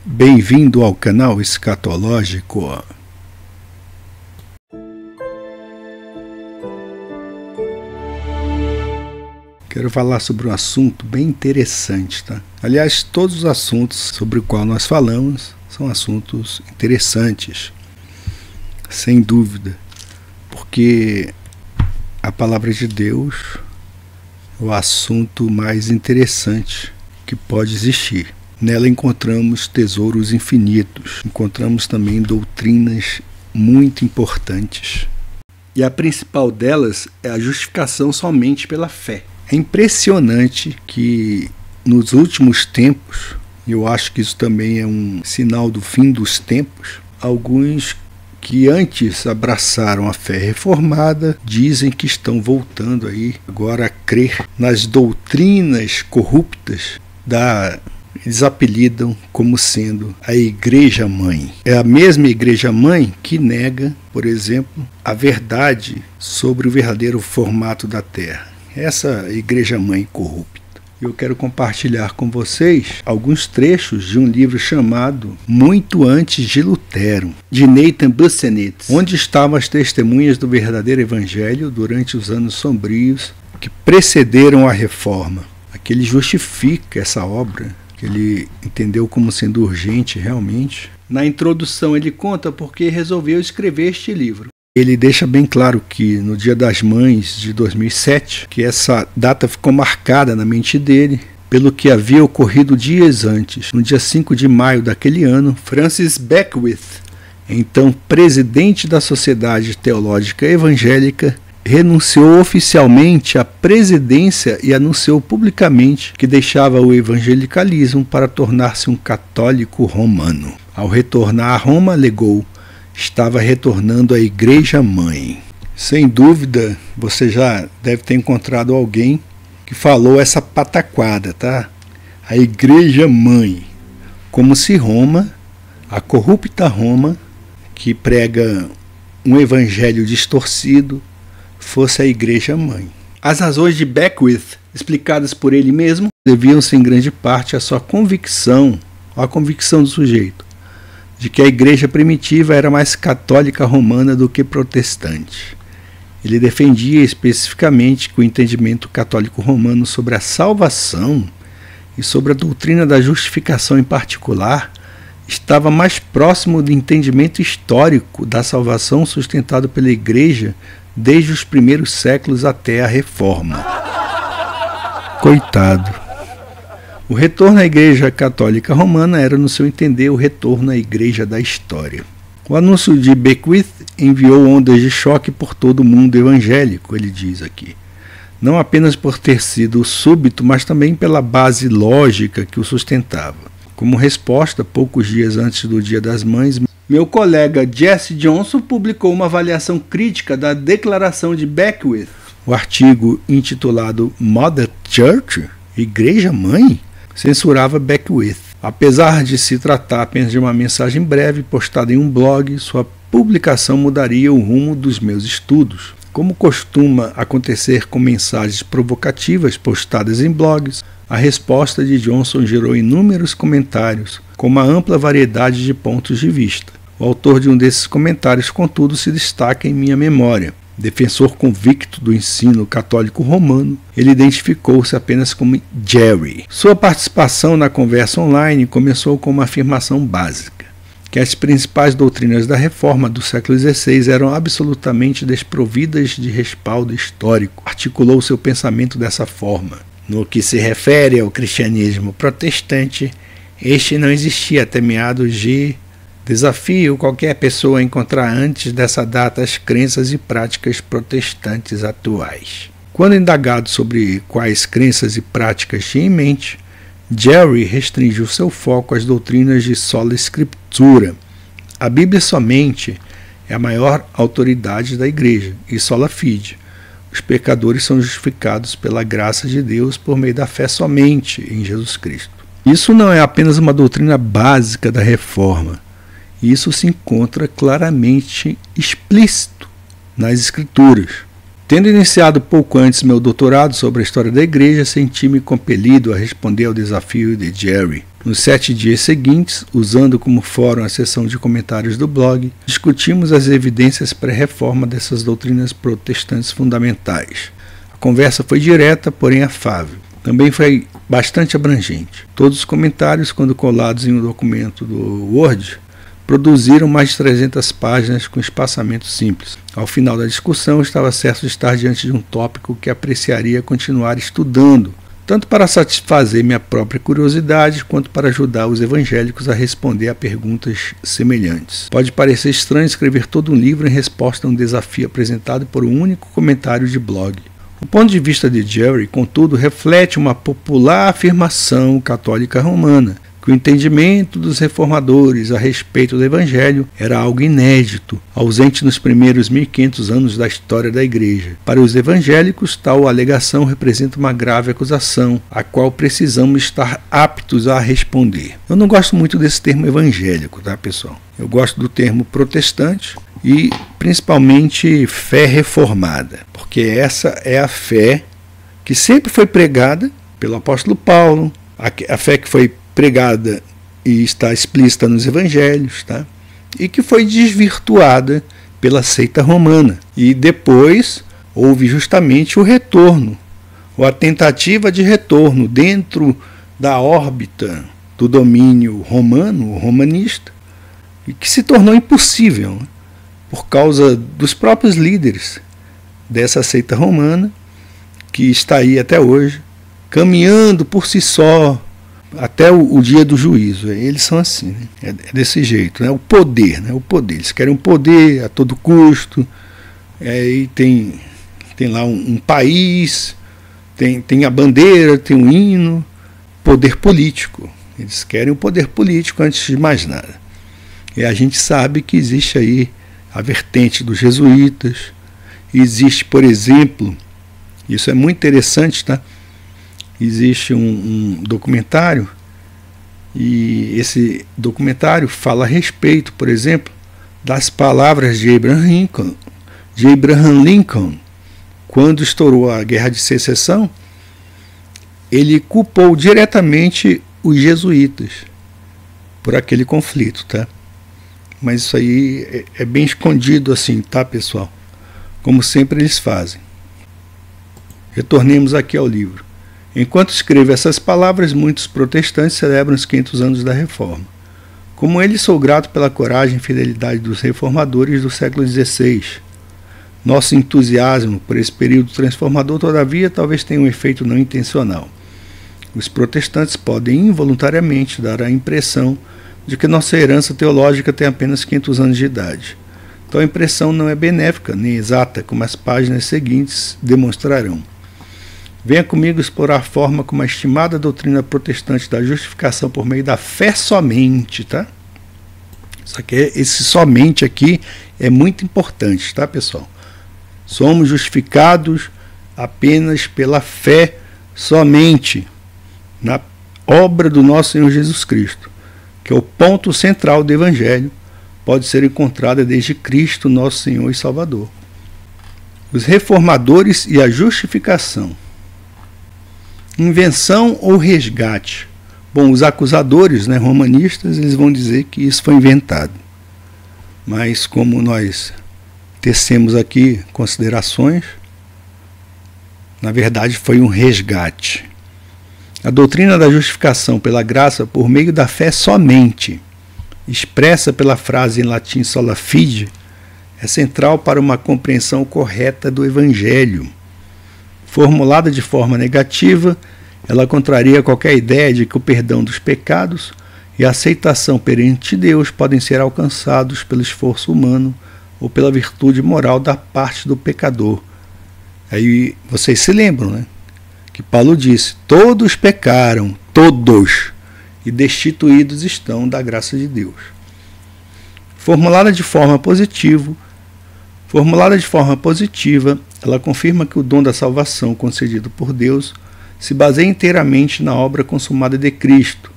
Bem-vindo ao canal Escatológico. Quero falar sobre um assunto bem interessante, tá? Aliás, todos os assuntos sobre o qual nós falamos são assuntos interessantes, sem dúvida, porque a palavra de Deus é o assunto mais interessante que pode existir. Nela encontramos tesouros infinitos, encontramos também doutrinas muito importantes. E a principal delas é a justificação somente pela fé. É impressionante que nos últimos tempos, e eu acho que isso também é um sinal do fim dos tempos, alguns que antes abraçaram a fé reformada dizem que estão voltando aí agora a crer nas doutrinas corruptas eles apelidam como sendo a Igreja Mãe. É a mesma Igreja Mãe que nega, por exemplo, a verdade sobre o verdadeiro formato da Terra. Essa Igreja Mãe corrupta. Eu quero compartilhar com vocês alguns trechos de um livro chamado Muito Antes de Lutero, de Nathan Busenitz, onde estavam as testemunhas do verdadeiro Evangelho durante os anos sombrios que precederam a Reforma. Aqui ele justifica essa obra, que ele entendeu como sendo urgente realmente. Na introdução ele conta por que resolveu escrever este livro. Ele deixa bem claro que no Dia das Mães de 2007, que essa data ficou marcada na mente dele pelo que havia ocorrido dias antes. No dia 5 de maio daquele ano, Francis Beckwith, então presidente da Sociedade Teológica Evangélica, renunciou oficialmente à presidência e anunciou publicamente que deixava o evangelicalismo para tornar-se um católico romano. Ao retornar a Roma, alegou: estava retornando à Igreja Mãe. Sem dúvida, você já deve ter encontrado alguém que falou essa pataquada, tá? A Igreja Mãe. Como se Roma, a corrupta Roma, que prega um evangelho distorcido, fosse a Igreja Mãe. As razões de Beckwith, explicadas por ele mesmo, deviam-se em grande parte à sua convicção, a convicção do sujeito, de que a igreja primitiva era mais católica romana do que protestante. Ele defendia especificamente que o entendimento católico romano sobre a salvação e sobre a doutrina da justificação em particular estava mais próximo do entendimento histórico da salvação sustentado pela igreja desde os primeiros séculos até a Reforma. Coitado. O retorno à Igreja Católica Romana era, no seu entender, o retorno à Igreja da história. O anúncio de Beckwith enviou ondas de choque por todo o mundo evangélico, ele diz aqui. Não apenas por ter sido súbito, mas também pela base lógica que o sustentava. Como resposta, poucos dias antes do Dia das Mães, meu colega Jesse Johnson publicou uma avaliação crítica da declaração de Beckwith. O artigo intitulado Mother Church, Igreja Mãe, censurava Beckwith. Apesar de se tratar apenas de uma mensagem breve postada em um blog, sua publicação mudaria o rumo dos meus estudos. Como costuma acontecer com mensagens provocativas postadas em blogs, a resposta de Johnson gerou inúmeros comentários, com uma ampla variedade de pontos de vista. O autor de um desses comentários, contudo, se destaca em minha memória. Defensor convicto do ensino católico romano, ele identificou-se apenas como Jerry. Sua participação na conversa online começou com uma afirmação básica, que as principais doutrinas da Reforma do século XVI eram absolutamente desprovidas de respaldo histórico. Articulou seu pensamento dessa forma. No que se refere ao cristianismo protestante, este não existia até meados de... Desafio qualquer pessoa a encontrar antes dessa data as crenças e práticas protestantes atuais. Quando indagado sobre quais crenças e práticas tinha em mente, Jerry restringiu seu foco às doutrinas de sola escritura. A Bíblia somente é a maior autoridade da Igreja, e sola fide. Os pecadores são justificados pela graça de Deus por meio da fé somente em Jesus Cristo. Isso não é apenas uma doutrina básica da Reforma. Isso se encontra claramente explícito nas Escrituras. Tendo iniciado pouco antes meu doutorado sobre a história da Igreja, senti-me compelido a responder ao desafio de Jerry. Nos 7 dias seguintes, usando como fórum a seção de comentários do blog, discutimos as evidências pré-reforma dessas doutrinas protestantes fundamentais. A conversa foi direta, porém afável. Também foi bastante abrangente. Todos os comentários, quando colados em um documento do Word, produziram mais de 300 páginas com espaçamento simples. Ao final da discussão, estava certo de estar diante de um tópico que apreciaria continuar estudando, tanto para satisfazer minha própria curiosidade, quanto para ajudar os evangélicos a responder a perguntas semelhantes. Pode parecer estranho escrever todo um livro em resposta a um desafio apresentado por um único comentário de blog. O ponto de vista de Jerry, contudo, reflete uma popular afirmação católica romana, que o entendimento dos reformadores a respeito do Evangelho era algo inédito, ausente nos primeiros 1500 anos da história da Igreja. Para os evangélicos, tal alegação representa uma grave acusação, a qual precisamos estar aptos a responder. Eu não gosto muito desse termo evangélico, tá, pessoal? Eu gosto do termo protestante e, principalmente, fé reformada, porque essa é a fé que sempre foi pregada pelo apóstolo Paulo, a fé que foi pregada e está explícita nos evangelhos, tá? E que foi desvirtuada pela seita romana. E depois houve justamente o retorno, ou a tentativa de retorno dentro da órbita do domínio romano, romanista, e que se tornou impossível, né? Por causa dos próprios líderes dessa seita romana, que está aí até hoje, caminhando por si só, até o dia do juízo. Eles são assim, né? É desse jeito, né? O poder, né? O poder. Eles querem um poder a todo custo. E tem lá um país, tem a bandeira, tem um hino. Poder político. Eles querem o poder político antes de mais nada. E a gente sabe que existe aí a vertente dos jesuítas. Existe, por exemplo, isso é muito interessante, tá? Existe um documentário, e esse documentário fala a respeito, por exemplo, das palavras de Abraham Lincoln. Quando estourou a Guerra de Secessão, ele culpou diretamente os jesuítas por aquele conflito, tá? Mas isso aí é bem escondido assim, tá, pessoal? Como sempre eles fazem. Retornemos aqui ao livro. Enquanto escrevo essas palavras, muitos protestantes celebram os 500 anos da Reforma. Como ele, sou grato pela coragem e fidelidade dos reformadores do século XVI. Nosso entusiasmo por esse período transformador, todavia, talvez tenha um efeito não intencional. Os protestantes podem involuntariamente dar a impressão de que nossa herança teológica tem apenas 500 anos de idade. Tal impressão não é benéfica nem exata, como as páginas seguintes demonstrarão. Venha comigo explorar a forma como a estimada doutrina protestante da justificação por meio da fé somente, tá? Esse somente aqui é muito importante, tá, pessoal? Somos justificados apenas pela fé somente na obra do nosso Senhor Jesus Cristo, que é o ponto central do Evangelho, pode ser encontrada desde Cristo, nosso Senhor e Salvador. Os reformadores e a justificação. Invenção ou resgate? Bom, os acusadores, né, romanistas, eles vão dizer que isso foi inventado. Mas como nós tecemos aqui considerações, na verdade foi um resgate. A doutrina da justificação pela graça por meio da fé somente, expressa pela frase em latim sola fide, é central para uma compreensão correta do Evangelho. Formulada de forma negativa, ela contraria qualquer ideia de que o perdão dos pecados e a aceitação perante Deus podem ser alcançados pelo esforço humano ou pela virtude moral da parte do pecador. Aí vocês se lembram, né? Que Paulo disse: todos pecaram, todos, e destituídos estão da graça de Deus. Formulada de forma positiva, ela confirma que o dom da salvação concedido por Deus se baseia inteiramente na obra consumada de Cristo,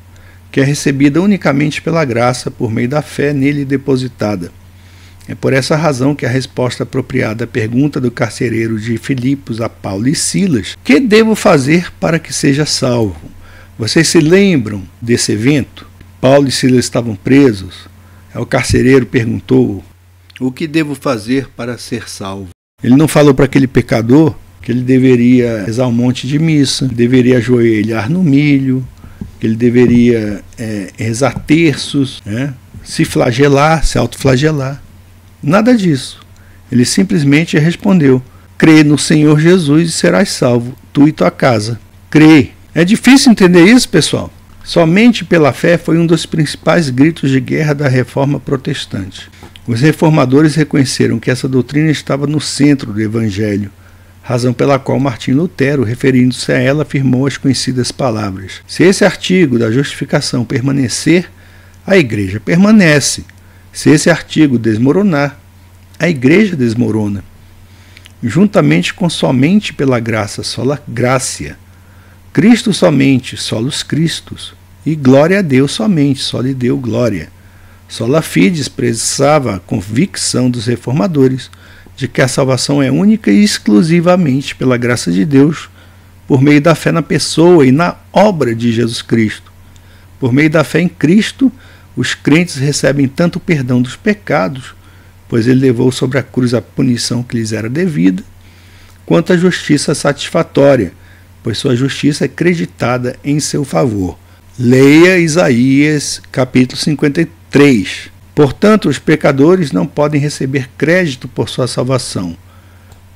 que é recebida unicamente pela graça por meio da fé nele depositada. É por essa razão que a resposta apropriada à pergunta do carcereiro de Filipos a Paulo e Silas: que devo fazer para que seja salvo? Vocês se lembram desse evento? Paulo e Silas estavam presos. O carcereiro perguntou: o que devo fazer para ser salvo? Ele não falou para aquele pecador que ele deveria rezar um monte de missa, deveria ajoelhar no milho, que ele deveria rezar terços, se flagelar, se autoflagelar. Nada disso. Ele simplesmente respondeu: crê no Senhor Jesus e serás salvo, tu e tua casa. Crê. É difícil entender isso, pessoal? Somente pela fé foi um dos principais gritos de guerra da Reforma Protestante. Os reformadores reconheceram que essa doutrina estava no centro do Evangelho, razão pela qual Martinho Lutero, referindo-se a ela, afirmou as conhecidas palavras: se esse artigo da justificação permanecer, a Igreja permanece. Se esse artigo desmoronar, a Igreja desmorona. Juntamente com somente pela graça, sola gratia, Cristo somente, solus Christus, e glória a Deus somente, só lhe deu glória. Sola fide expressava a convicção dos reformadores de que a salvação é única e exclusivamente pela graça de Deus, por meio da fé na pessoa e na obra de Jesus Cristo. Por meio da fé em Cristo, os crentes recebem tanto o perdão dos pecados, pois ele levou sobre a cruz a punição que lhes era devida, quanto a justiça satisfatória, pois sua justiça é creditada em seu favor. Leia Isaías capítulo 53. Portanto, os pecadores não podem receber crédito por sua salvação.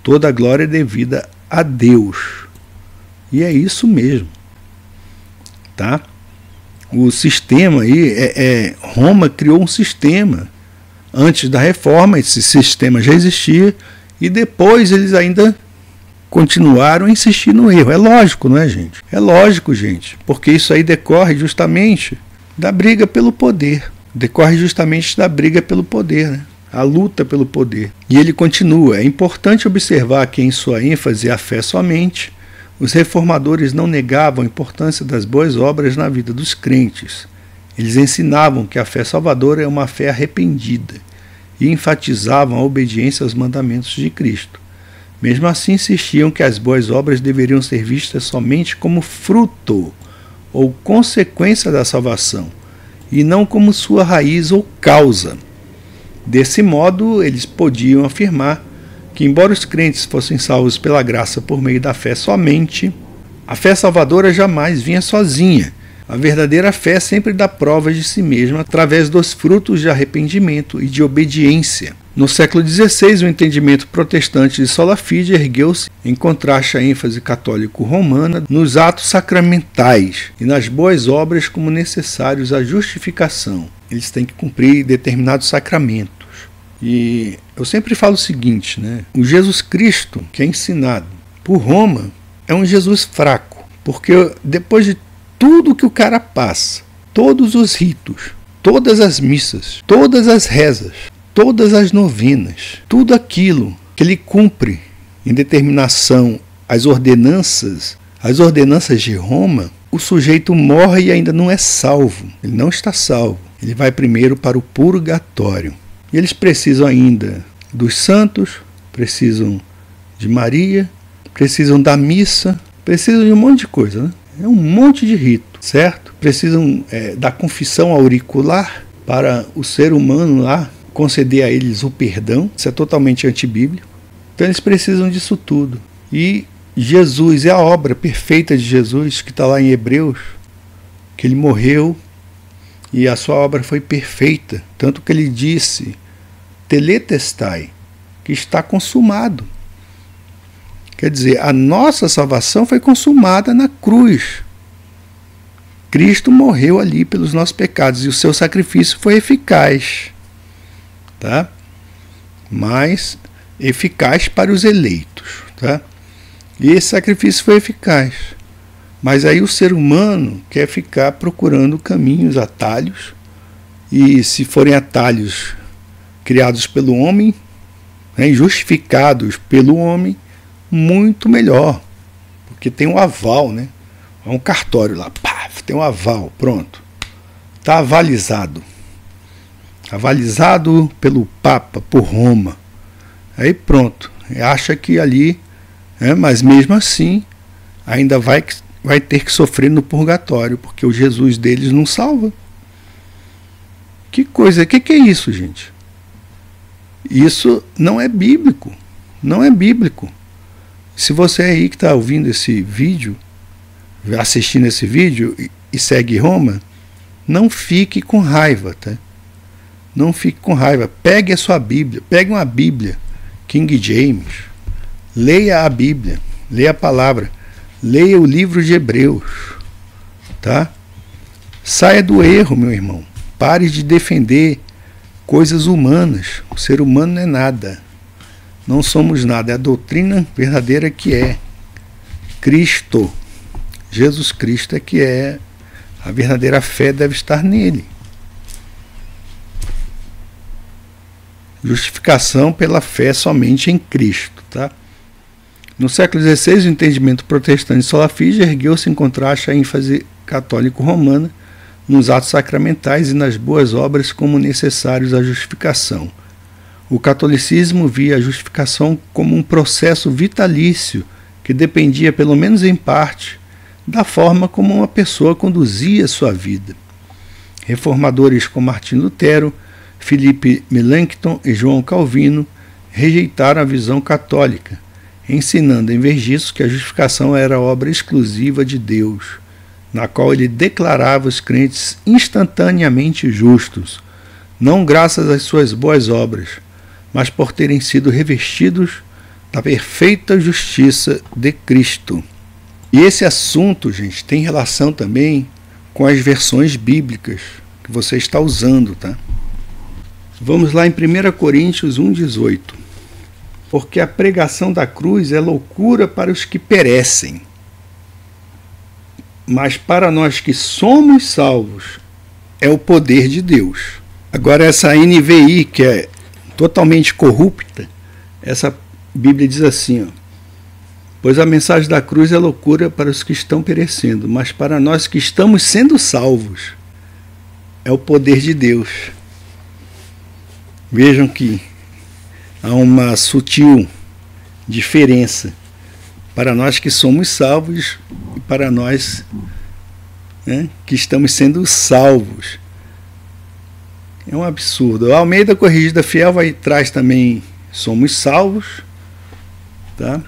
Toda a glória é devida a Deus. E é isso mesmo. Tá? O sistema aí, Roma criou um sistema. Antes da reforma, esse sistema já existia, e depois eles ainda continuaram a insistir no erro. É lógico, não é, gente? É lógico, gente, porque isso aí decorre justamente da briga pelo poder. Decorre justamente da briga pelo poder, né? A luta pelo poder. E ele continua: é importante observar que em sua ênfase à fé somente, os reformadores não negavam a importância das boas obras na vida dos crentes. Eles ensinavam que a fé salvadora é uma fé arrependida e enfatizavam a obediência aos mandamentos de Cristo. Mesmo assim, insistiam que as boas obras deveriam ser vistas somente como fruto ou consequência da salvação, e não como sua raiz ou causa. Desse modo, eles podiam afirmar que, embora os crentes fossem salvos pela graça por meio da fé somente, a fé salvadora jamais vinha sozinha. A verdadeira fé sempre dá provas de si mesma através dos frutos de arrependimento e de obediência. No século XVI, o entendimento protestante de sola fide ergueu-se em contraste à ênfase católico-romana nos atos sacramentais e nas boas obras como necessários à justificação. Eles têm que cumprir determinados sacramentos. E eu sempre falo o seguinte, né? O Jesus Cristo que é ensinado por Roma é um Jesus fraco, porque depois de tudo que o cara passa, todos os ritos, todas as missas, todas as rezas, todas as novenas, tudo aquilo que ele cumpre em determinação às ordenanças de Roma, o sujeito morre e ainda não é salvo. Ele não está salvo. Ele vai primeiro para o purgatório. E eles precisam ainda dos santos, precisam de Maria, precisam da missa, precisam de um monte de coisa, né? É um monte de rito, certo? Precisam da confissão auricular para o ser humano lá conceder a eles o perdão. Isso é totalmente antibíblico. Então eles precisam disso tudo. E Jesus é a obra perfeita de Jesus, que está lá em Hebreus, que ele morreu e a sua obra foi perfeita. Tanto que ele disse, teletestai, que está consumado. Quer dizer, a nossa salvação foi consumada na cruz. Cristo morreu ali pelos nossos pecados e o seu sacrifício foi eficaz. Tá? Mas eficaz para os eleitos. Tá? E esse sacrifício foi eficaz. Mas aí o ser humano quer ficar procurando caminhos, atalhos. E se forem atalhos criados pelo homem, justificados pelo homem, muito melhor, porque tem um aval, né? É um cartório lá, pá, tem um aval, pronto, está avalizado pelo Papa, por Roma, aí pronto, acha que ali, mas mesmo assim ainda vai vai ter que sofrer no purgatório, porque o Jesus deles não salva. Que coisa, que é isso, gente? Isso não é bíblico, não é bíblico. Se você aí que está ouvindo esse vídeo, assistindo esse vídeo e segue Roma, não fique com raiva, tá? Não fique com raiva. Pegue a sua Bíblia, pegue uma Bíblia, King James, leia a Bíblia, leia a palavra, leia o livro de Hebreus, tá? Saia do erro, meu irmão. Pare de defender coisas humanas. O ser humano não é nada. Não somos nada. É a doutrina verdadeira que é Cristo. Jesus Cristo é que é. A verdadeira fé deve estar nele. Justificação pela fé somente em Cristo, tá? No século XVI, o entendimento protestante salafista ergueu-se em contraste à ênfase católico-romana nos atos sacramentais e nas boas obras como necessários à justificação. O catolicismo via a justificação como um processo vitalício que dependia, pelo menos em parte, da forma como uma pessoa conduzia sua vida. Reformadores como Martinho Lutero, Filipe Melanchthon e João Calvino rejeitaram a visão católica, ensinando em vez disso que a justificação era obra exclusiva de Deus, na qual ele declarava os crentes instantaneamente justos, não graças às suas boas obras, mas por terem sido revestidos da perfeita justiça de Cristo. E esse assunto, gente, tem relação também com as versões bíblicas que você está usando, tá? Vamos lá em 1 Coríntios 1,18. Porque a pregação da cruz é loucura para os que perecem, mas para nós que somos salvos é o poder de Deus. Agora essa NVI, que é totalmente corrupta, essa Bíblia diz assim, ó, pois a mensagem da cruz é loucura para os que estão perecendo, mas para nós que estamos sendo salvos é o poder de Deus. Vejam que há uma sutil diferença para nós que somos salvos e para nós, né, que estamos sendo salvos. É um absurdo. A Almeida Corrigida Fiel traz também somos salvos, tá?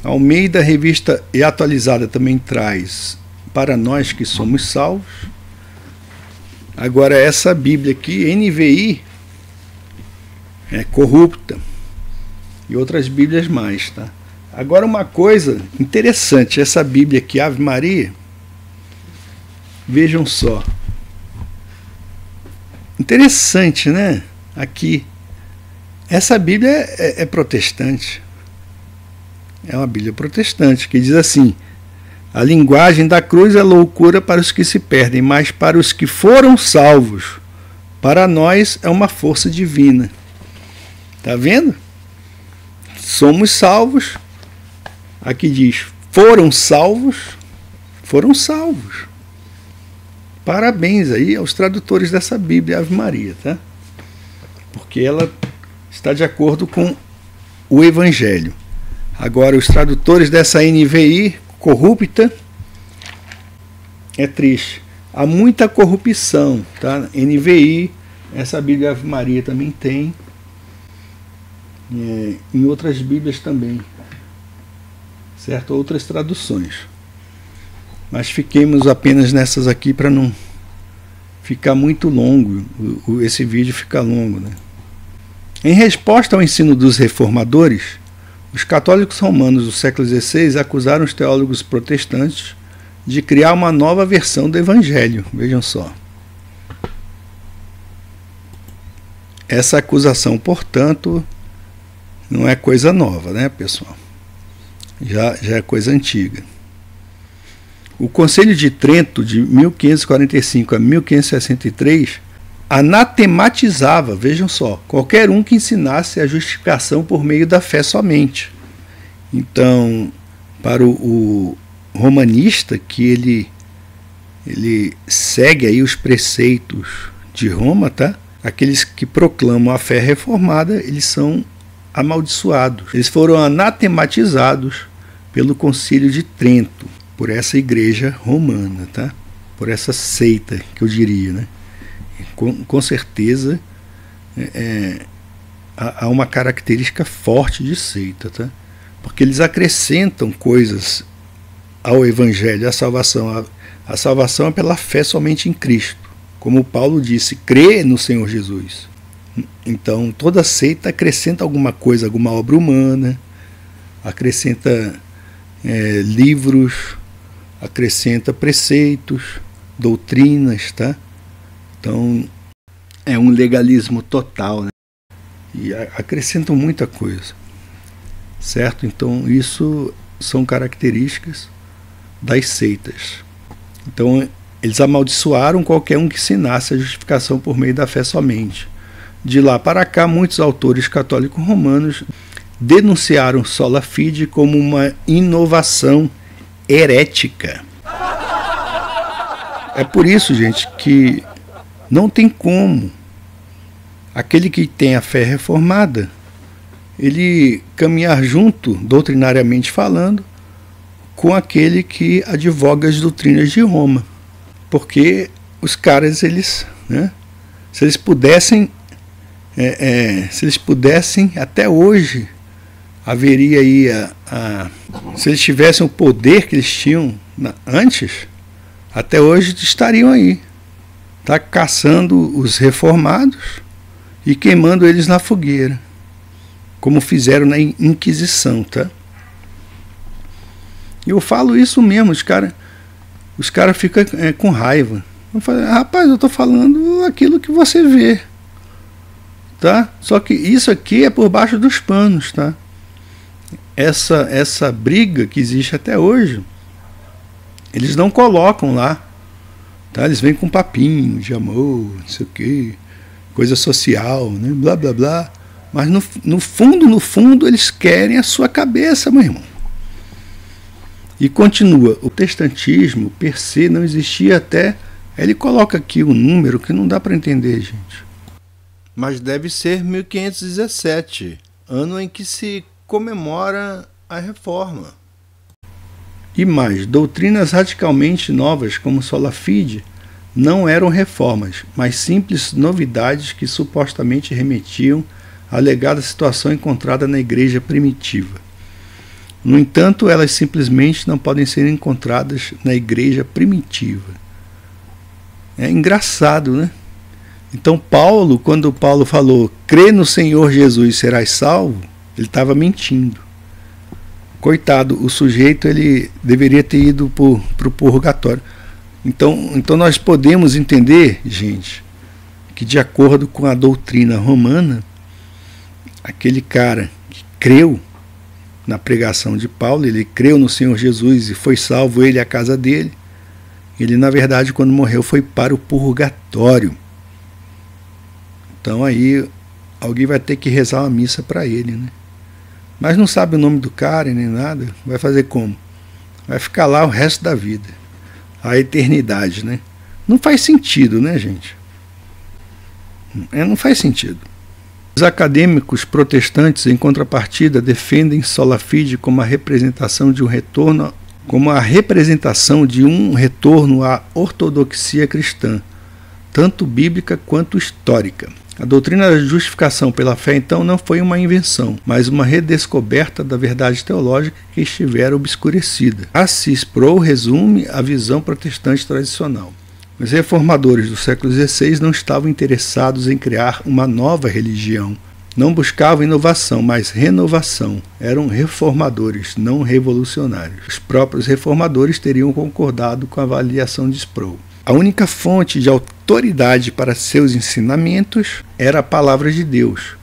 A Almeida Revista e Atualizada também traz para nós que somos salvos. Agora essa Bíblia aqui, NVI, é corrupta, e outras Bíblias mais, tá? Agora uma coisa interessante, essa Bíblia aqui, Ave Maria, vejam só. Interessante, né? Aqui, essa Bíblia é protestante. É uma Bíblia protestante, que diz assim, a linguagem da cruz é loucura para os que se perdem, mas para os que foram salvos, para nós é uma força divina. Tá vendo? Somos salvos. Aqui diz, foram salvos. Foram salvos. Parabéns aí aos tradutores dessa Bíblia, Ave Maria, tá? Porque ela está de acordo com o Evangelho. Agora, os tradutores dessa NVI corrupta, é triste. Há muita corrupção, tá? NVI, essa Bíblia Ave Maria também tem. Em outras Bíblias também, certo? Outras traduções, mas fiquemos apenas nessas aqui para não ficar muito longo, esse vídeo fica longo, né? Em resposta ao ensino dos reformadores, os católicos romanos do século XVI acusaram os teólogos protestantes de criar uma nova versão do Evangelho. Vejam só. Essa acusação, portanto, não é coisa nova, né, pessoal? Já é coisa antiga. O Concílio de Trento, de 1545 a 1563, anatematizava, vejam só, qualquer um que ensinasse a justificação por meio da fé somente. Então, para o romanista, que ele segue aí os preceitos de Roma, tá? Aqueles que proclamam a fé reformada, eles são amaldiçoados. Eles foram anatematizados pelo Concílio de Trento. por essa igreja romana, tá? Por essa seita, que eu diria, né? Com certeza há uma característica forte de seita, tá? Porque eles acrescentam coisas ao evangelho, à salvação. A salvação é pela fé somente em Cristo. Como Paulo disse, crê no Senhor Jesus. Então, toda seita acrescenta alguma coisa, alguma obra humana, acrescenta livros, acrescenta preceitos, doutrinas, tá? Então, é um legalismo total, né? E acrescentam muita coisa, certo? Então, isso são características das seitas. Então, eles amaldiçoaram qualquer um que ensinasse a justificação por meio da fé somente. De lá para cá, muitos autores católicos romanos denunciaram sola fide como uma inovação herética. É por isso, gente, que não tem como aquele que tem a fé reformada ele caminhar junto, doutrinariamente falando, com aquele que advoga as doutrinas de Roma. Porque os caras, eles, né, se eles pudessem, até hoje haveria aí se eles tivessem o poder que eles tinham antes, até hoje estariam aí, tá, caçando os reformados e queimando eles na fogueira, como fizeram na Inquisição, tá? E eu falo isso mesmo, os cara ficam com raiva. Eu falo, rapaz, eu estou falando aquilo que você vê, tá? Só que isso aqui é por baixo dos panos, tá? Essa briga que existe até hoje, eles não colocam lá, tá? Eles vêm com papinho de amor, não sei o quê, coisa social, né? Blá blá blá. Mas no fundo eles querem a sua cabeça, meu irmão. E continua, o protestantismo per se não existia até... Ele coloca aqui um número que não dá para entender, gente. Mas deve ser 1517, ano em que se comemora a Reforma. E mais, doutrinas radicalmente novas, como sola fide, não eram reformas, mas simples novidades que supostamente remetiam à alegada situação encontrada na igreja primitiva. No entanto, elas simplesmente não podem ser encontradas na igreja primitiva. É engraçado, né? Então Paulo, quando Paulo falou, crê no Senhor Jesus e serás salvo, ele estava mentindo. Coitado, o sujeito ele deveria ter ido para o purgatório. Então nós podemos entender, gente, que de acordo com a doutrina romana, aquele cara que creu na pregação de Paulo, ele creu no Senhor Jesus e foi salvo ele e a casa dele, ele na verdade quando morreu foi para o purgatório. Então aí alguém vai ter que rezar uma missa para ele, né? Mas não sabe o nome do cara nem nada, vai fazer como? Vai ficar lá o resto da vida, a eternidade, né? Não faz sentido, né, gente? Não faz sentido. Os acadêmicos protestantes, em contrapartida, defendem sola fide como a representação de um retorno, à ortodoxia cristã, tanto bíblica quanto histórica. A doutrina da justificação pela fé, então, não foi uma invenção, mas uma redescoberta da verdade teológica que estivera obscurecida. Assis Sproul resume a visão protestante tradicional. Os reformadores do século XVI não estavam interessados em criar uma nova religião. Não buscavam inovação, mas renovação. Eram reformadores, não revolucionários. Os próprios reformadores teriam concordado com a avaliação de Sproul. A única fonte de autoridade para seus ensinamentos era a palavra de Deus,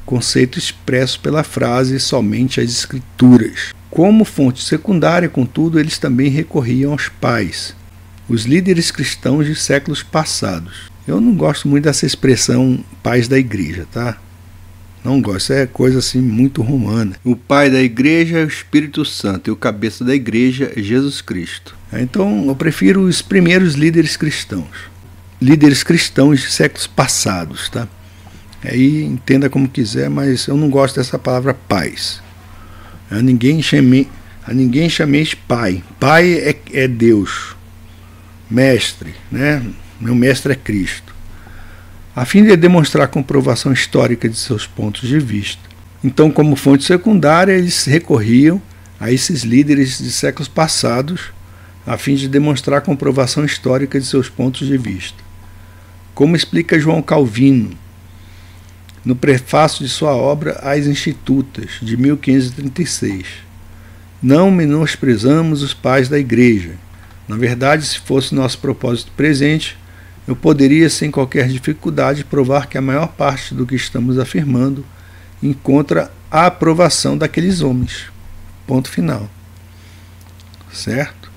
conceito expresso pela frase somente as Escrituras. Como fonte secundária, contudo, eles também recorriam aos pais, os líderes cristãos de séculos passados. Eu não gosto muito dessa expressão pais da igreja, tá? Não gosto, isso é coisa assim muito romana. O pai da igreja é o Espírito Santo e o cabeça da igreja é Jesus Cristo. Então eu prefiro os primeiros líderes cristãos de séculos passados, tá? Aí entenda como quiser, mas eu não gosto dessa palavra pais. Ninguém A ninguém chameis pai. Pai é Deus. Mestre, né? Meu mestre é Cristo. A fim de demonstrar a comprovação histórica de seus pontos de vista. Então, como fonte secundária, eles recorriam a esses líderes de séculos passados, a fim de demonstrar a comprovação histórica de seus pontos de vista. Como explica João Calvino, no prefácio de sua obra As Institutas, de 1536. Não menosprezamos os pais da Igreja. Na verdade, se fosse nosso propósito presente, eu poderia, sem qualquer dificuldade, provar que a maior parte do que estamos afirmando encontra a aprovação daqueles homens. Ponto final. Certo?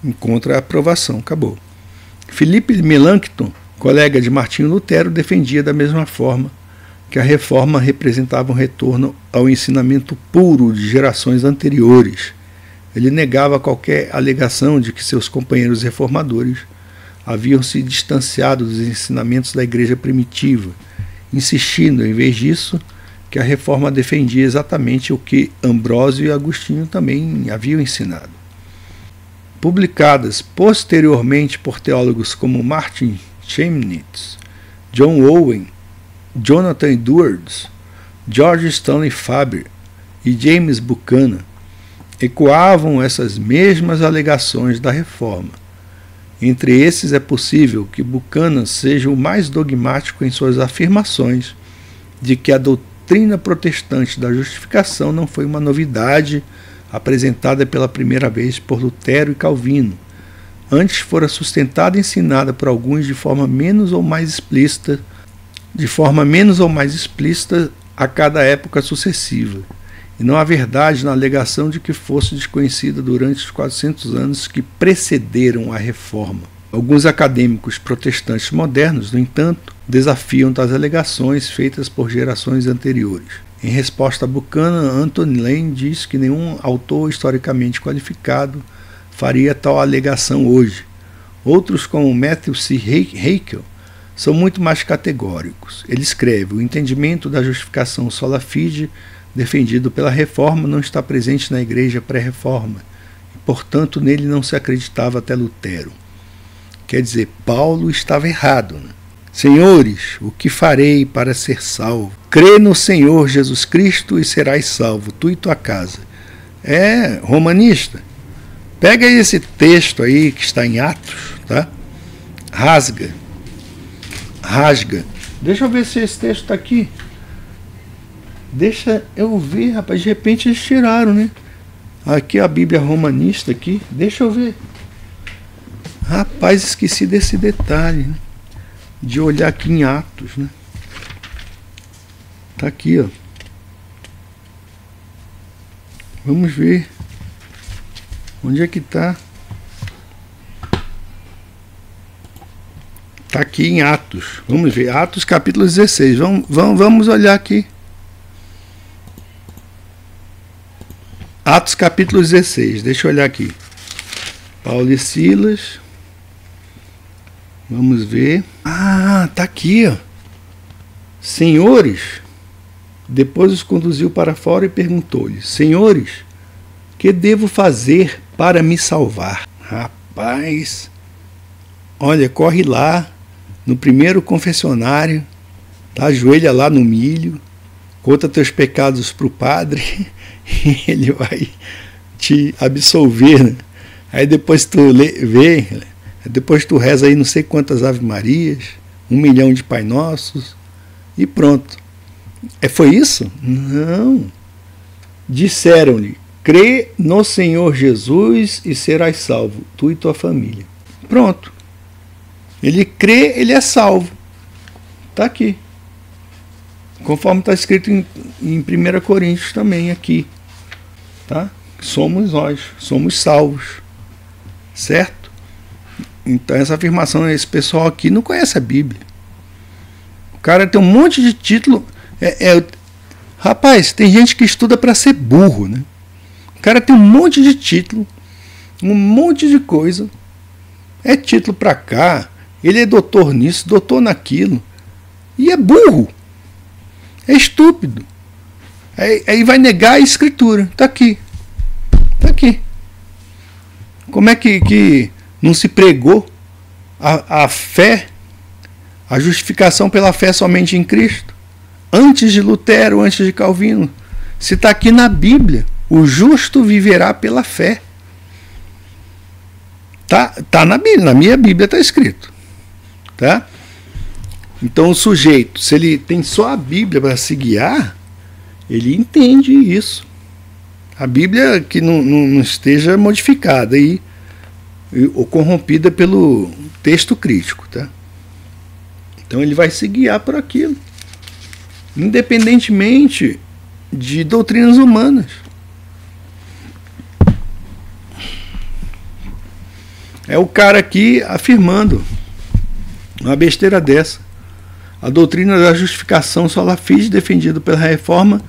Encontra a aprovação. Acabou. Philippe Melanchthon, colega de Martinho Lutero, defendia da mesma forma que a reforma representava um retorno ao ensinamento puro de gerações anteriores. Ele negava qualquer alegação de que seus companheiros reformadores haviam se distanciado dos ensinamentos da igreja primitiva, insistindo, em vez disso, que a reforma defendia exatamente o que Ambrósio e Agostinho também haviam ensinado. Publicadas posteriormente por teólogos como Martin Chemnitz, John Owen, Jonathan Edwards, George Stanley Faber e James Buchanan, ecoavam essas mesmas alegações da reforma. Entre esses é possível que Buchanan seja o mais dogmático em suas afirmações de que a doutrina protestante da justificação não foi uma novidade apresentada pela primeira vez por Lutero e Calvino. Antes fora sustentada e ensinada por alguns de forma menos ou mais explícita a cada época sucessiva. E não há verdade na alegação de que fosse desconhecida durante os 400 anos que precederam a reforma. Alguns acadêmicos protestantes modernos, no entanto, desafiam tais alegações feitas por gerações anteriores. Em resposta a Buchanan, Anthony Lane diz que nenhum autor historicamente qualificado faria tal alegação hoje. Outros, como Matthew C. Heikel, são muito mais categóricos. Ele escreve: o entendimento da justificação sola fide defendido pela reforma não está presente na igreja pré-reforma, e portanto nele não se acreditava até Lutero. Quer dizer, Paulo estava errado, né? Senhores, o que farei para ser salvo? Crê no Senhor Jesus Cristo e serás salvo, tu e tua casa. É romanista. Pega aí esse texto aí que está em Atos, tá? Rasga. Deixa eu ver se esse texto está aqui. Deixa eu ver, rapaz. De repente eles tiraram, né? Aqui a Bíblia romanista aqui. Deixa eu ver. Rapaz, esqueci desse detalhe, né? De olhar aqui em Atos, né? Tá aqui, ó. Vamos ver. Onde é que tá? Tá aqui em Atos. Vamos ver. Atos capítulo 16. Vamos olhar aqui. Atos capítulo 16. Deixa eu olhar aqui. Paulo e Silas. Vamos ver. Ah, tá aqui, ó. Senhores. Depois os conduziu para fora e perguntou-lhes: Senhores, que devo fazer para me salvar? Rapaz, olha, corre lá no primeiro confessionário, tá? Ajoelha lá no milho, conta teus pecados para o padre e ele vai te absolver, né? Aí depois tu depois tu reza aí não sei quantas Ave Marias, 1 milhão de Pai Nossos e pronto. Foi isso? Não. Disseram-lhe: crê no Senhor Jesus e serás salvo, tu e tua família. Pronto. Ele crê, ele é salvo. Está aqui. Conforme está escrito em 1 Coríntios também aqui. Tá? Somos nós, somos salvos. Certo? Então essa afirmação, esse pessoal aqui não conhece a Bíblia. O cara tem um monte de título. Rapaz, tem gente que estuda para ser burro, né? O cara tem um monte de título, um monte de coisa. É título para cá. Ele é doutor nisso, doutor naquilo. E é burro. É estúpido. Aí vai negar a escritura. Está aqui. Está aqui. Como é que não se pregou a fé, a justificação pela fé somente em Cristo? Antes de Lutero, antes de Calvino. Se está aqui na Bíblia, o justo viverá pela fé. Tá na Bíblia, na minha Bíblia está escrito. Tá? Então o sujeito, se ele tem só a Bíblia para se guiar, ele entende isso. A Bíblia que não esteja modificada ou corrompida pelo texto crítico. Tá? Então ele vai se guiar por aquilo, independentemente de doutrinas humanas. É o cara aqui afirmando uma besteira dessa. A doutrina da justificação sola fide, defendida pela Reforma,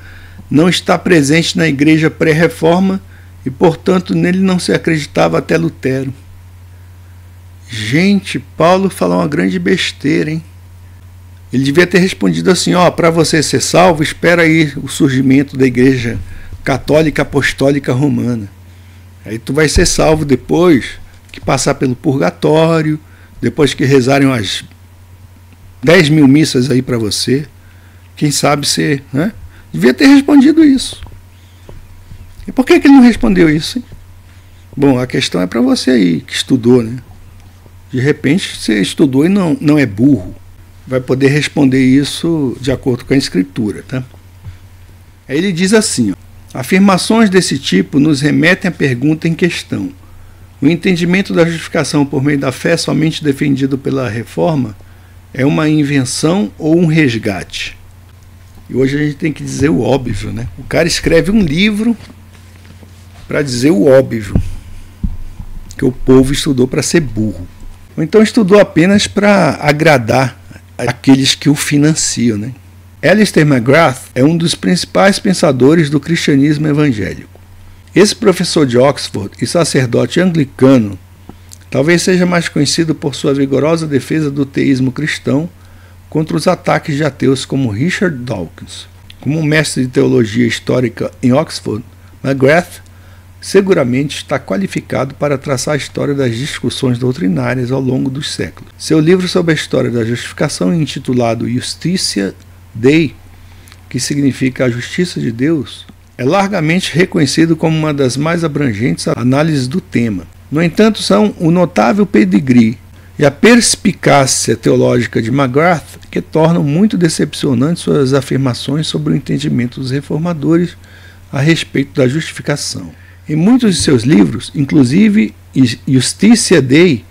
não está presente na igreja pré-reforma e, portanto, nele não se acreditava até Lutero. Gente, Paulo falou uma grande besteira, hein? Ele devia ter respondido assim, para você ser salvo, espera aí o surgimento da igreja católica apostólica romana. Aí tu vai ser salvo depois que passar pelo purgatório, depois que rezarem umas 10 mil missas aí para você, quem sabe ser, né? Devia ter respondido isso. E por que ele não respondeu isso, hein? Bom, a questão é para você aí, que estudou, né? De repente você estudou e não é burro. Vai poder responder isso de acordo com a Escritura, tá? Aí ele diz assim, afirmações desse tipo nos remetem à pergunta em questão. O entendimento da justificação por meio da fé somente defendido pela Reforma é uma invenção ou um resgate? E hoje a gente tem que dizer o óbvio, né? O cara escreve um livro para dizer o óbvio, que o povo estudou para ser burro. Ou então estudou apenas para agradar aqueles que o financiam, né? Alistair McGrath é um dos principais pensadores do cristianismo evangélico. Esse professor de Oxford e sacerdote anglicano talvez seja mais conhecido por sua vigorosa defesa do teísmo cristão contra os ataques de ateus como Richard Dawkins. Como mestre de teologia histórica em Oxford, McGrath seguramente está qualificado para traçar a história das discussões doutrinárias ao longo dos séculos. Seu livro sobre a história da justificação, intitulado Justitia Dei, que significa a justiça de Deus, é largamente reconhecido como uma das mais abrangentes análises do tema. No entanto, são o notável pedigree e a perspicácia teológica de McGrath que tornam muito decepcionantes suas afirmações sobre o entendimento dos reformadores a respeito da justificação. Em muitos de seus livros, inclusive Justitia Dei,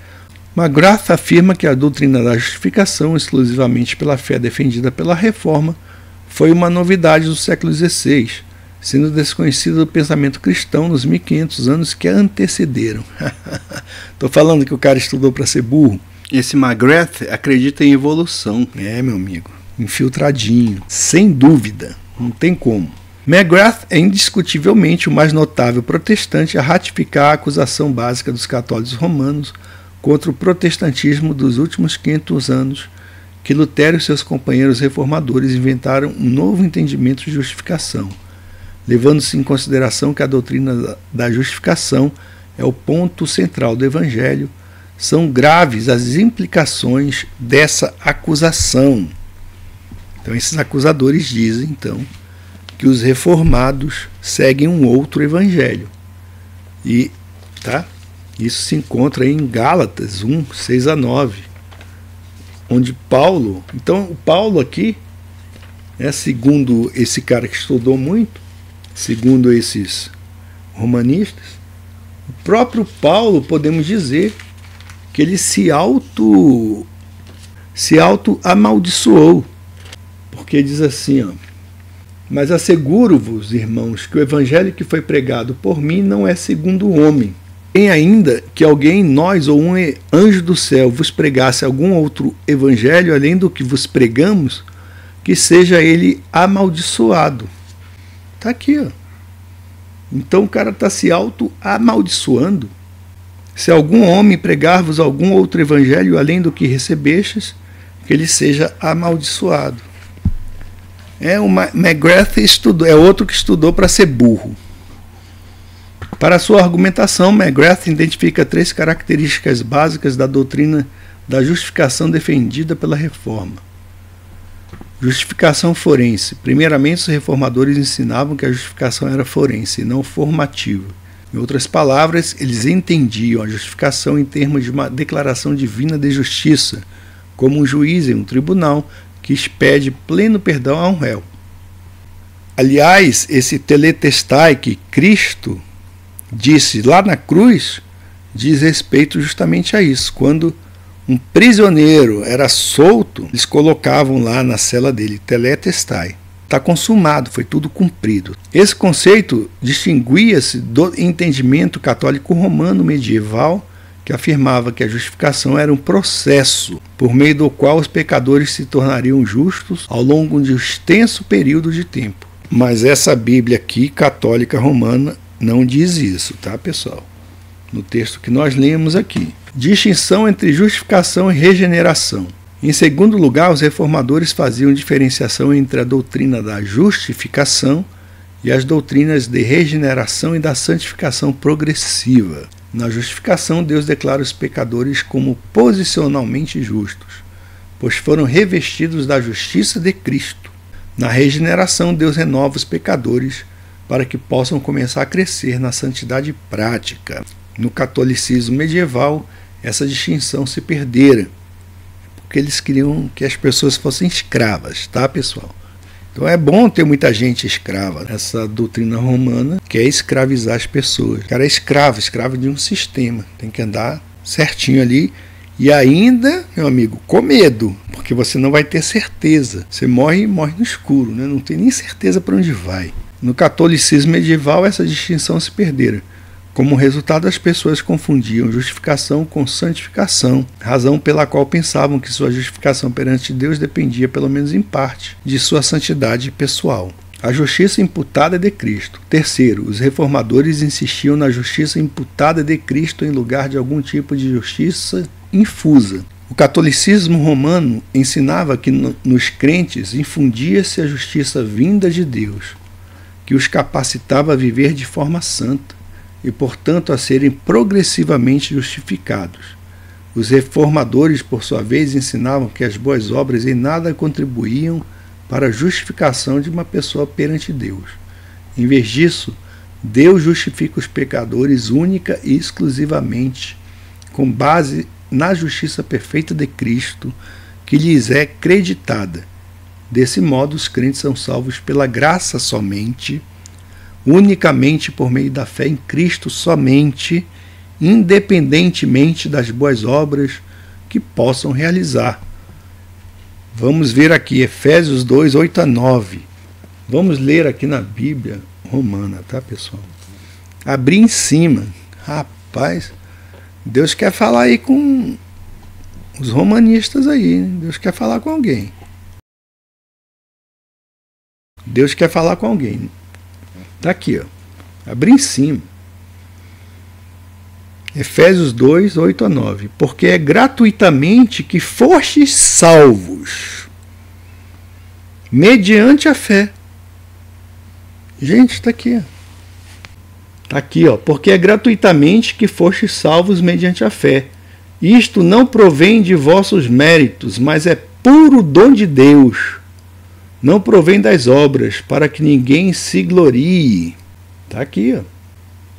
McGrath afirma que a doutrina da justificação, exclusivamente pela fé defendida pela Reforma, foi uma novidade do século XVI, sendo desconhecida do pensamento cristão nos 1500 anos que a antecederam. Estou falando que o cara estudou para ser burro. Esse McGrath acredita em evolução. Meu amigo, infiltradinho, sem dúvida, não tem como. McGrath é indiscutivelmente o mais notável protestante a ratificar a acusação básica dos católicos romanos contra o protestantismo dos últimos 500 anos, que Lutero e seus companheiros reformadores inventaram um novo entendimento de justificação, levando-se em consideração que a doutrina da justificação é o ponto central do Evangelho. São graves as implicações dessa acusação. Então esses acusadores dizem, então, que os reformados seguem um outro evangelho. E isso se encontra em Gálatas 1, 6 a 9, onde Paulo... Então, o Paulo aqui, segundo esse cara que estudou muito, segundo esses romanistas, o próprio Paulo, podemos dizer, que ele se auto-amaldiçoou, porque diz assim, mas asseguro-vos, irmãos, que o evangelho que foi pregado por mim não é segundo o homem. Tem ainda que alguém, nós ou um anjo do céu, vos pregasse algum outro evangelho além do que vos pregamos, que seja ele amaldiçoado. Está aqui, Então o cara está se auto-amaldiçoando. Se algum homem pregar-vos algum outro evangelho além do que recebestes, que ele seja amaldiçoado. O McGrath estudou, é outro que estudou para ser burro. Para sua argumentação, McGrath identifica 3 características básicas da doutrina da justificação defendida pela Reforma. Justificação forense. Primeiramente, os reformadores ensinavam que a justificação era forense e não formativa. Em outras palavras, eles entendiam a justificação em termos de uma declaração divina de justiça, como um juiz em um tribunal que expede pleno perdão a um réu. Aliás, esse teletestai que Cristo disse lá na cruz diz respeito justamente a isso. Quando um prisioneiro era solto, eles colocavam lá na cela dele, teletestai. Está consumado, foi tudo cumprido. Esse conceito distinguia-se do entendimento católico romano medieval, que afirmava que a justificação era um processo por meio do qual os pecadores se tornariam justos ao longo de um extenso período de tempo. Mas essa Bíblia aqui, católica romana, não diz isso, tá, pessoal? No texto que nós lemos aqui. Distinção entre justificação e regeneração. Em segundo lugar, os reformadores faziam diferenciação entre a doutrina da justificação e as doutrinas de regeneração e da santificação progressiva. Na justificação, Deus declara os pecadores como posicionalmente justos, pois foram revestidos da justiça de Cristo. Na regeneração, Deus renova os pecadores para que possam começar a crescer na santidade prática. No catolicismo medieval, essa distinção se perdera, porque eles queriam que as pessoas fossem escravas, tá, pessoal? Então é bom ter muita gente escrava. Essa doutrina romana quer escravizar as pessoas. O cara é escravo de um sistema. Tem que andar certinho ali. E ainda, meu amigo, com medo, porque você não vai ter certeza. Você morre no escuro, né? Não tem nem certeza para onde vai. No catolicismo medieval, essa distinção se perdera. Como resultado, as pessoas confundiam justificação com santificação, razão pela qual pensavam que sua justificação perante Deus dependia, pelo menos em parte, de sua santidade pessoal. A justiça imputada é de Cristo. Terceiro, os reformadores insistiam na justiça imputada de Cristo em lugar de algum tipo de justiça infusa. O catolicismo romano ensinava que nos crentes infundia-se a justiça vinda de Deus, que os capacitava a viver de forma santa e, portanto, a serem progressivamente justificados. Os reformadores, por sua vez, ensinavam que as boas obras em nada contribuíam para a justificação de uma pessoa perante Deus. Em vez disso, Deus justifica os pecadores única e exclusivamente com base na justiça perfeita de Cristo, que lhes é creditada. Desse modo, os crentes são salvos pela graça somente, unicamente por meio da fé em Cristo somente, independentemente das boas obras que possam realizar. Vamos ver aqui Efésios 2, 8 a 9. Vamos ler aqui na Bíblia romana, tá, pessoal? Abrir em cima. Rapaz, Deus quer falar aí com os romanistas aí, né? Deus quer falar com alguém. Deus quer falar com alguém. Está aqui, ó. Abri em cima. Efésios 2, 8 a 9. Porque é gratuitamente que fostes salvos, mediante a fé. Gente, está aqui. Está aqui, ó. Porque é gratuitamente que fostes salvos mediante a fé. Isto não provém de vossos méritos, mas é puro dom de Deus. Não provém das obras, para que ninguém se glorie. Está aqui, ó.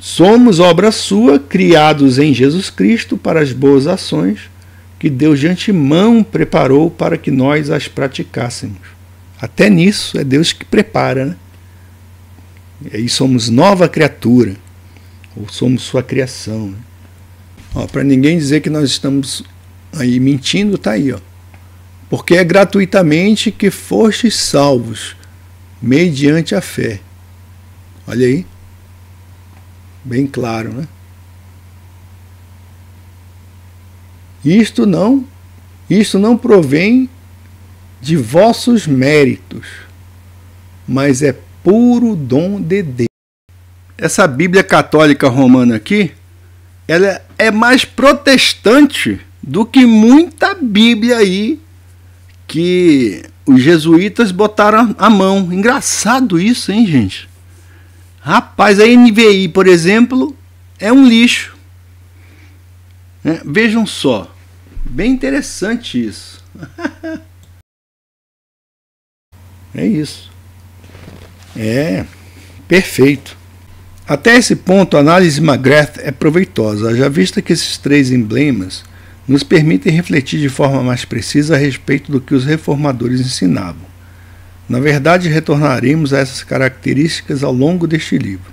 Somos obra sua, criados em Jesus Cristo para as boas ações, que Deus de antemão preparou para que nós as praticássemos. Até nisso é Deus que prepara, né? E aí somos nova criatura, ou somos sua criação, né? Para ninguém dizer que nós estamos aí mentindo, está aí, ó. Porque é gratuitamente que fostes salvos, mediante a fé. Olha aí. Bem claro, né? Isto não provém de vossos méritos, mas é puro dom de Deus. Essa Bíblia católica romana aqui, ela é mais protestante do que muita Bíblia aí que os jesuítas botaram a mão. Engraçado isso, hein, gente? Rapaz, a NVI, por exemplo, é um lixo. Vejam só, bem interessante isso. É isso. É perfeito. Até esse ponto, a análise McGrath é proveitosa, já vista que esses três emblemas nos permitem refletir de forma mais precisa a respeito do que os reformadores ensinavam. Na verdade, retornaremos a essas características ao longo deste livro.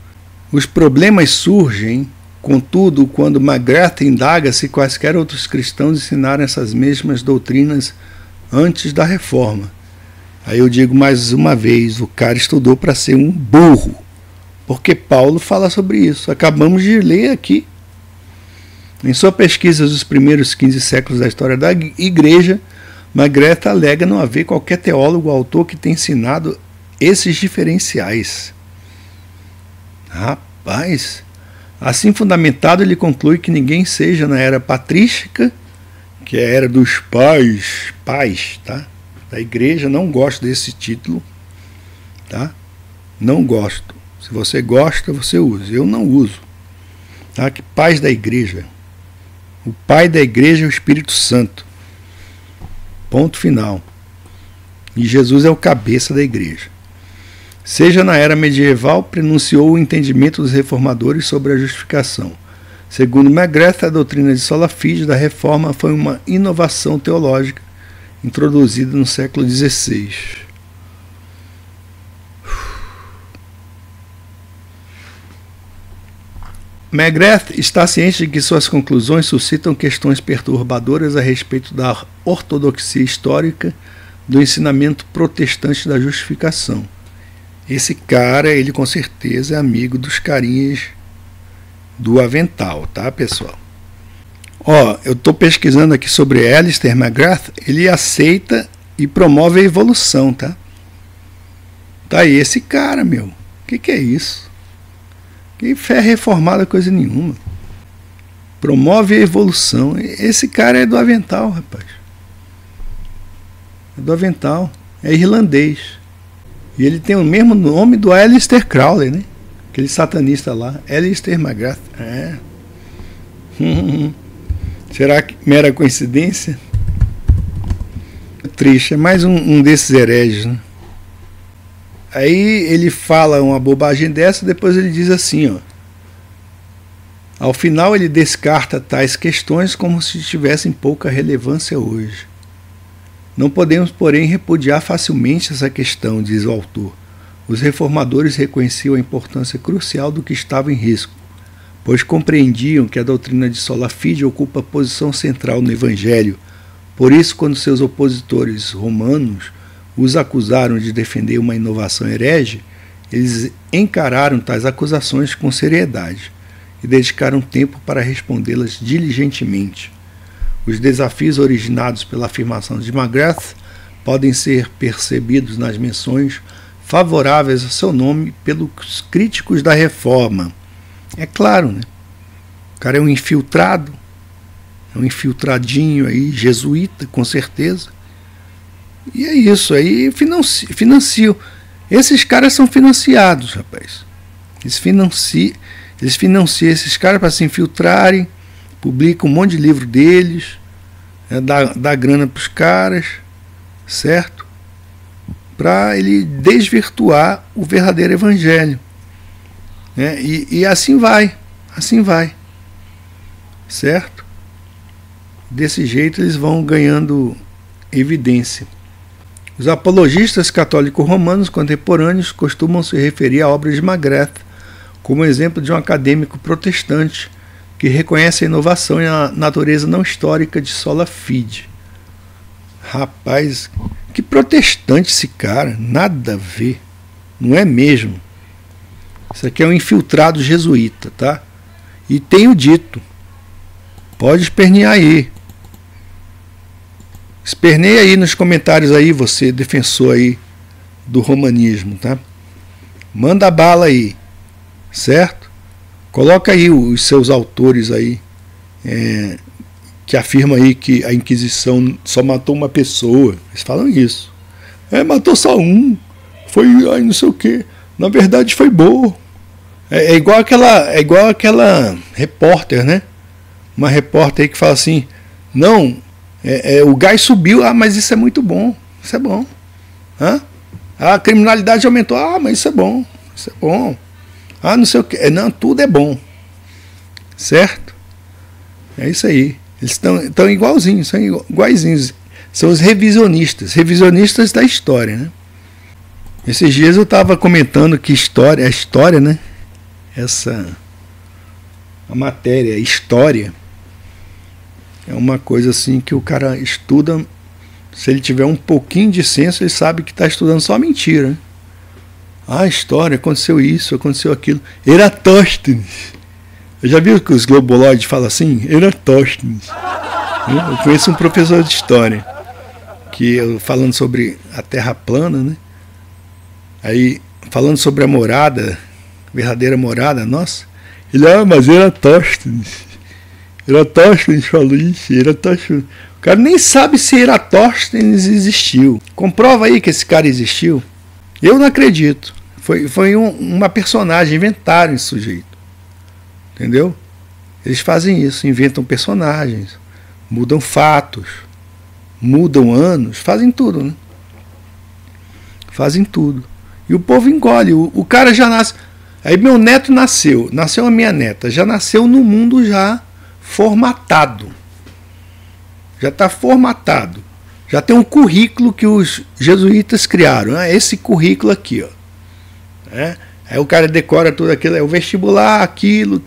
Os problemas surgem, contudo, quando McGrath indaga se quaisquer outros cristãos ensinaram essas mesmas doutrinas antes da reforma. Aí eu digo mais uma vez, o cara estudou para ser um burro, porque Paulo fala sobre isso. Acabamos de ler aqui. Em sua pesquisa dos primeiros 15 séculos da história da igreja, McGrath alega não haver qualquer teólogo ou autor que tenha ensinado esses diferenciais. Rapaz, assim fundamentado, ele conclui que ninguém seja na era patrística, que é a era dos pais, tá? Da igreja, não gosto desse título, tá? Não gosto. Se você gosta, você usa. Eu não uso. Tá? Que pais da igreja. O pai da igreja é o Espírito Santo. Ponto final. E Jesus é o cabeça da igreja. Seja na era medieval, prenunciou o entendimento dos reformadores sobre a justificação. Segundo McGrath, a doutrina de sola fide da reforma foi uma inovação teológica introduzida no século XVI. McGrath está ciente de que suas conclusões suscitam questões perturbadoras a respeito da ortodoxia histórica do ensinamento protestante da justificação. Esse cara, ele com certeza é amigo dos carinhas do avental, tá, pessoal? Ó, eu estou pesquisando aqui sobre Alistair McGrath, ele aceita e promove a evolução, tá? Tá aí esse cara, meu. Que é isso? Que fé reformada, coisa nenhuma. Promove a evolução. Esse cara é do avental, rapaz. É do avental. É irlandês. E ele tem o mesmo nome do Aleister Crowley, né? Aquele satanista lá. Alistair McGrath. É. Será que mera coincidência? Triste. É mais um desses hereges, né? Aí ele fala uma bobagem dessa, depois ele diz assim, ó. Ao final ele descarta tais questões como se tivessem pouca relevância hoje. Não podemos, porém, repudiar facilmente essa questão, diz o autor. Os reformadores reconheciam a importância crucial do que estava em risco, pois compreendiam que a doutrina de sola fide ocupa posição central no Evangelho. Por isso, quando seus opositores romanos os acusaram de defender uma inovação herege, eles encararam tais acusações com seriedade e dedicaram tempo para respondê-las diligentemente. Os desafios originados pela afirmação de McGrath podem ser percebidos nas menções favoráveis a seu nome pelos críticos da reforma. É claro, né? O cara é um infiltrado, é um infiltradinho aí, jesuíta, com certeza. E é isso aí, financiam. Esses caras são financiados, rapaz. Eles financiam esses caras para se infiltrarem, publicam um monte de livro deles, dá grana para os caras, certo? Para ele desvirtuar o verdadeiro evangelho. Né? E assim vai, certo? Desse jeito eles vão ganhando evidência. Os apologistas católicos romanos contemporâneos costumam se referir à obra de McGrath como exemplo de um acadêmico protestante que reconhece a inovação e a natureza não histórica de sola fide. Rapaz, que protestante esse cara, nada a ver, não é mesmo? Isso aqui é um infiltrado jesuíta, tá? E tenho dito, pode espernear aí. Esperneia aí nos comentários aí, você defensor aí do romanismo, tá? Manda bala aí, certo? Coloca aí os seus autores aí, que afirmam aí que a Inquisição só matou uma pessoa. Eles falam isso. Matou só um. Foi não sei o quê. Na verdade foi boa. É igual aquela repórter, né? Uma repórter aí que fala assim, não, o gás subiu, mas isso é muito bom, isso é bom. A criminalidade aumentou, mas isso é bom, isso é bom. Não sei o que, não, tudo é bom. Certo? É isso aí. Eles estão igualzinhos, são iguaizinhos. São os revisionistas da história, né? Esses dias eu estava comentando que a história, né? A matéria, história, é uma coisa assim que o cara estuda, se ele tiver um pouquinho de senso, ele sabe que está estudando só mentira, né? História, aconteceu isso, aconteceu aquilo. Eratóstenes. Eu já viu que os globoloides falam assim? Eratóstenes. Eu conheço um professor de história que falando sobre a Terra plana, né? Aí falando sobre a morada, verdadeira morada nossa, ele, mas Eratóstenes falou isso, Eratóstenes. O cara nem sabe se Eratóstenes existiu. Comprova aí que esse cara existiu. Eu não acredito. Foi uma personagem, inventaram esse sujeito. Entendeu? Eles fazem isso, inventam personagens, mudam fatos, mudam anos, fazem tudo, né? Fazem tudo. E o povo engole. O cara já nasce. Aí meu neto nasceu a minha neta, já nasceu no mundo já formatado. Já está formatado. Já tem um currículo que os jesuítas criaram. Esse currículo aqui, ó. Aí o cara decora tudo aquilo, é o vestibular, aquilo.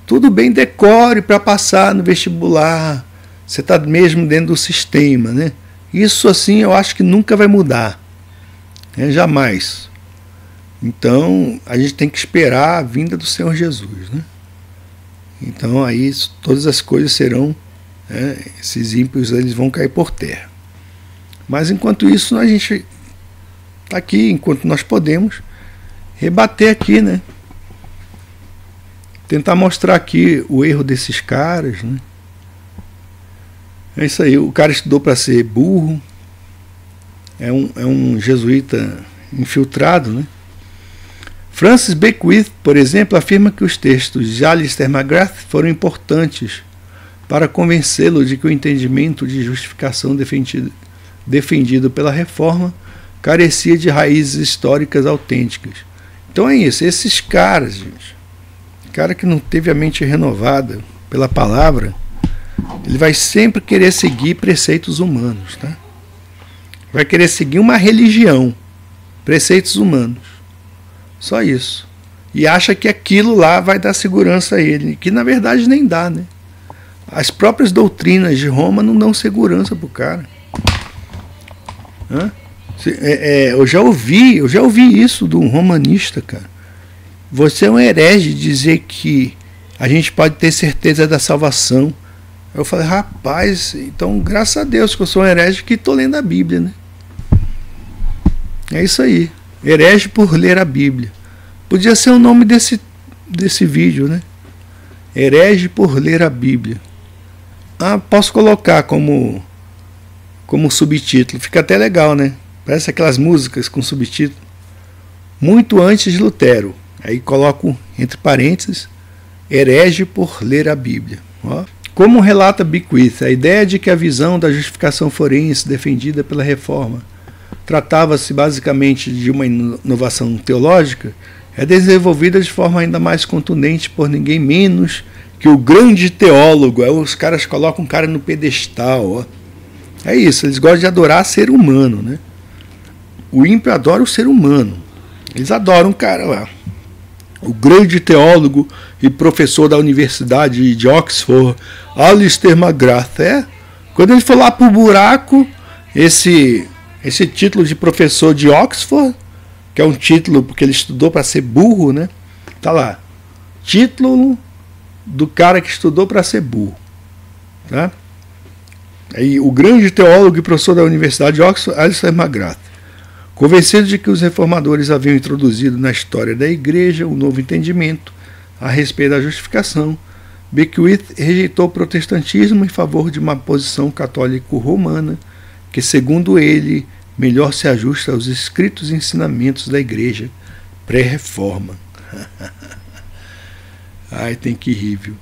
Tudo bem, decore para passar no vestibular. Você está mesmo dentro do sistema, né? Isso assim eu acho que nunca vai mudar. Jamais. Então a gente tem que esperar a vinda do Senhor Jesus, né? Então aí todas as coisas serão, esses ímpios eles vão cair por terra. Mas enquanto isso a gente está aqui, enquanto nós podemos rebater aqui, né? Tentar mostrar aqui o erro desses caras, né? É isso aí, o cara estudou para ser burro, é um jesuíta infiltrado, né? Francis Beckwith, por exemplo, afirma que os textos de Alistair McGrath foram importantes para convencê-lo de que o entendimento de justificação defendido pela Reforma carecia de raízes históricas autênticas. Então é isso, esses caras, gente, cara que não teve a mente renovada pela palavra, ele vai sempre querer seguir preceitos humanos, tá? Vai querer seguir uma religião, preceitos humanos, só isso. E acha que aquilo lá vai dar segurança a ele, que na verdade nem dá, né? As próprias doutrinas de Roma não dão segurança para o cara. Eu já ouvi isso de um romanista, cara. Você é um herege dizer que a gente pode ter certeza da salvação. Eu falei, rapaz, então graças a Deus que eu sou um herege que estou lendo a Bíblia, né? É isso aí, herege por ler a Bíblia. Podia ser o nome desse vídeo, né? Herege por ler a Bíblia. Posso colocar como subtítulo, fica até legal, né? Parece aquelas músicas com subtítulo. Muito antes de Lutero. Aí coloco entre parênteses, herege por ler a Bíblia. Ó. Como relata Beckwith, a ideia de que a visão da justificação forense defendida pela Reforma tratava-se basicamente de uma inovação teológica é desenvolvida de forma ainda mais contundente por ninguém menos que o grande teólogo. Aí os caras colocam um cara no pedestal. Ó. É isso, eles gostam de adorar ser humano, né? O ímpio adora o ser humano. Eles adoram o cara lá. O grande teólogo e professor da Universidade de Oxford, Alistair McGrath. Quando ele for lá pro buraco, esse título de professor de Oxford, que é um título porque ele estudou para ser burro, né? Tá lá. Título do cara que estudou para ser burro. Tá? Aí, o grande teólogo e professor da Universidade de Oxford, Alistair McGrath. Convencido de que os reformadores haviam introduzido na história da Igreja um novo entendimento a respeito da justificação, Beckwith rejeitou o protestantismo em favor de uma posição católico-romana que, segundo ele, melhor se ajusta aos escritos ensinamentos da Igreja pré-reforma. Ai, tem que rir, viu?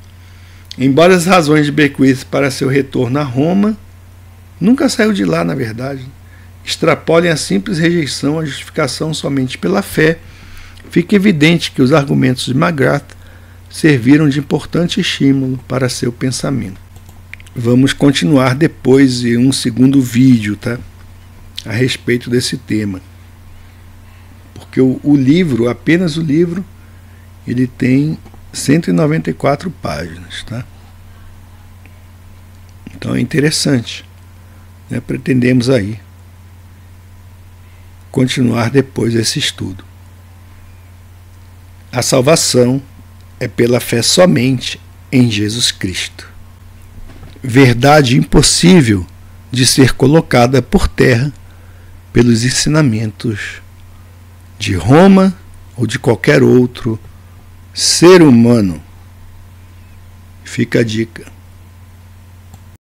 Embora as razões de Beckwith para seu retorno a Roma, nunca saiu de lá, na verdade, extrapolem a simples rejeição à justificação somente pela fé, fica evidente que os argumentos de McGrath serviram de importante estímulo para seu pensamento. Vamos continuar depois em um segundo vídeo, tá? A respeito desse tema. Porque o livro, apenas o livro, ele tem 194 páginas, tá? Então é interessante, né? Pretendemos aí continuar depois esse estudo. A salvação é pela fé somente em Jesus Cristo. Verdade impossível de ser colocada por terra pelos ensinamentos de Roma ou de qualquer outro ser humano. Fica a dica.